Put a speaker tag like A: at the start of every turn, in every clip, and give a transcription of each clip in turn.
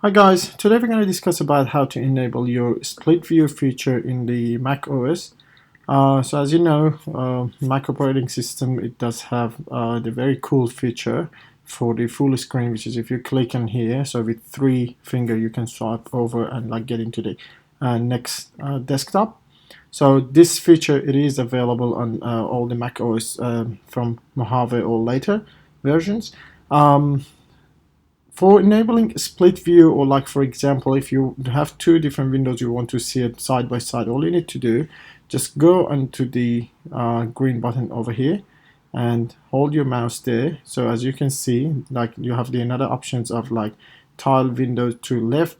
A: Hi guys, today we're going to discuss about how to enable your split view feature in the Mac OS. So as you know, Mac operating system, it does have the very cool feature for the full screen, which is if you click on here, so with three finger you can swipe over and like get into the next desktop. So this feature, it is available on all the Mac OS from Mojave or later versions. For enabling split view, or like for example, if you have two different windows you want to see it side by side, all you need to do, just go onto the green button over here and hold your mouse there. So as you can see, like you have the another options of like tile window to left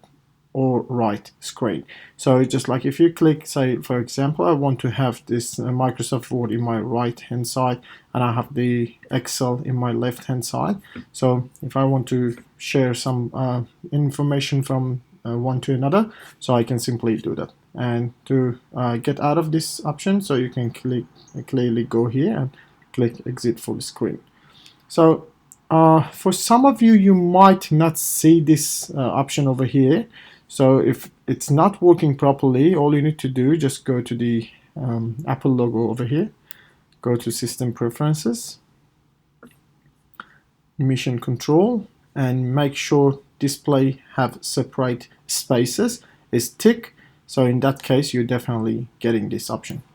A: or right screen. So just like if you click, say for example, I want to have this Microsoft Word in my right hand side and I have the Excel in my left hand side. So if I want to share some information from one to another, so I can simply do that. And to get out of this option, so you can clearly go here and click exit full screen. So for some of you, you might not see this option over here. So if it's not working properly, all you need to do, just go to the Apple logo over here, go to System Preferences, Mission Control, and make sure Display have separate spaces is tick. So in that case, you're definitely getting this option.